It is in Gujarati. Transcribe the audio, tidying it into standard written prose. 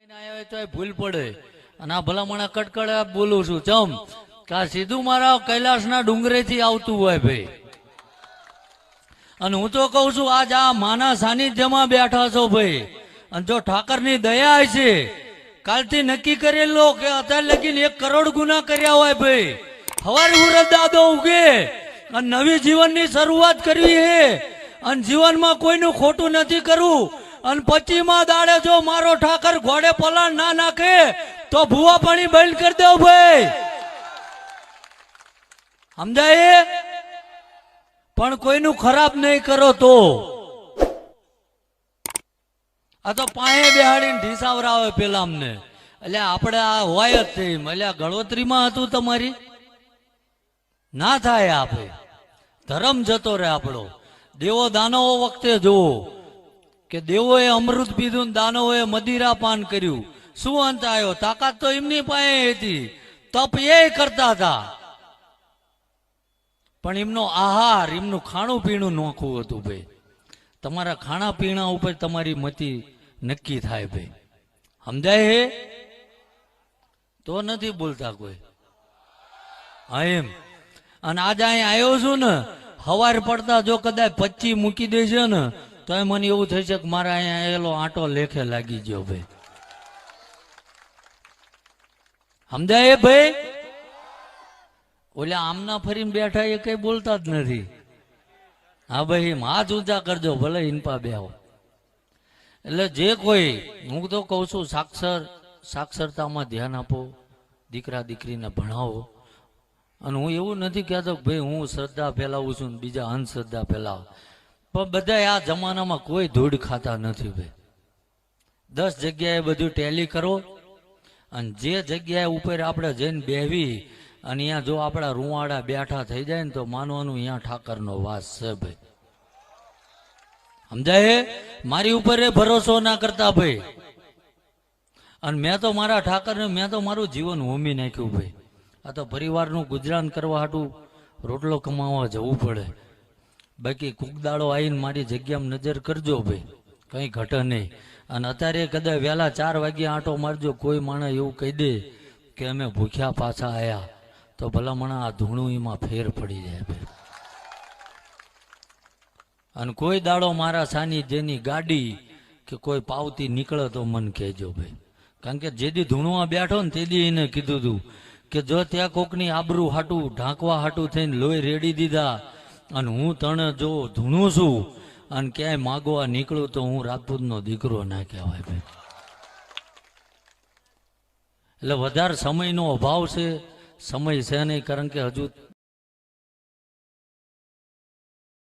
ભૂલ પડે અને આ ભલામણા કટકડે બોલું છું ચમ કે આ સીધું મારા કૈલાસના ડુંગરેથી આવતું હોય ભાઈ. અને હું તો કઉ છું આજ આ માના સાનિધ્યમાં બેઠા છો ભાઈ, અને જો ઠાકરની દયા છે કાલથી નક્કી કરેલો કે અત્યારે લગીને 1 કરોડ ગુના કર્યા હોય ભાઈ, હવારે હુરત દાદો ઉગે અને નવી જીવનની શરૂઆત કરવી હે અને જીવનમાં કોઈનું ખોટું નથી કરવું. અને 25માં દાડે જો મારો ઠાકર ઘોડે પલાણ ના નાખે તો ભૂવા પાણી બંધ કરી દો ભાઈ, સમજાય? પણ કોઈનું ખરાબ નહીં કરો તો આ તો પાયે બેહાડીને ઢીસાવરાવે પેલા અમને. એટલે આપણે આ હોય જ થઈ એટલે ગળોતરીમાં હતું તમારી ના થાય. આપે ધર્મ જતો રહે આપણો. દેવો દાનવો વખતે જુઓ કે દેવોએ અમૃત પીધું ને દાનવોએ મદિરા પાન કર્યું, શું અંત આવ્યો? તાકાત તો એમની પાસે હતી, તપ એ કરતા હતા, પણ એમનો આહાર એમનું ખાણું પીણું નોખું હતું ભાઈ. તમારા ખાણા પીણા ઉપર તમારી મતિ નક્કી થાય ભાઈ, સમજાય હે? તો નથી બોલતા કોઈ. હા એમ. અને આજે અહીં આવ્યો છું ને, હવાર પડતા જો કદાચ 25 મૂકી દેશે ને તો મને એવું થશે કે મારા અહીંયા આવેલો આંટો લેખે લાગી ગયો ભાઈ, સમજાય ભાઈ? ઓલા આમના ફરીને બેઠા એ કઈ બોલતા જ નથી. હા ભાઈ હાથ ઊંચા કરજો ભલે ઇનપા બેહો. એટલે જે કોઈ, હું તો કઉ છું સાક્ષરતામાં ધ્યાન આપો, દીકરા દીકરીને ભણાવો. અને હું એવું નથી કહેતો ભાઈ હું શ્રદ્ધા ફેલાવું છું બીજા અંધશ્રદ્ધા ફેલાવો, પણ બધા આ જમાનામાં કોઈ ધૂળ ખાતા નથી ભાઈ. 10 જગ્યાએ બધું ટેલી કરો અને જે જગ્યાએ ઉપર આપણે જઈને બેહવી અને અહીંયા જો આપણા રૂવાડા બેઠા થઈ જાય ને તો માનવાનું અહીંયા ઠાકરનો વાસ છે ભાઈ, સમજાય? મારી ઉપર એ ભરોસો ના કરતા ભાઈ. અને મેં તો મારા ઠાકરને મેં તો મારું જીવન હોમી નાખ્યું ભાઈ. આ તો પરિવારનું ગુજરાન કરવા હાટું રોટલો કમાવા જવું પડે. બાકી કુકદાડો આવીને મારી જગ્યામાં નજર કરજો ભાઈ, કંઈ ઘટે નહીં. અને અત્યારે કદાચ વહેલા 4 વાગ્યે આંટો મારજો, કોઈ માણસ એવું કહી દે કે અમે ભૂખ્યા પાછા આવ્યા તો ભલામણા આ ધૂણું એમાં ફેર પડી જાય ભાઈ. અને કોઈ દાડો મારા સાનિધ્યની ગાડી કે કોઈ પાવતી નીકળે તો મને કહેજો ભાઈ. કારણ કે જેદી ધૂણું બેઠો ને તેદી એને કીધું હતું કે જો ત્યાં કોકની આબરૂ હાટું ઢાંકવા હાટું થઈને લોહી રેડી દીધા અને હું તને જો ધૂણું છું અને ક્યાંય માગવા નીકળું તો હું રાજપૂતનો દીકરો ના કહેવાય ભાઈ. એટલે વધારે સમયનો અભાવ છે, સમય છે નહીં, કારણ કે હજુ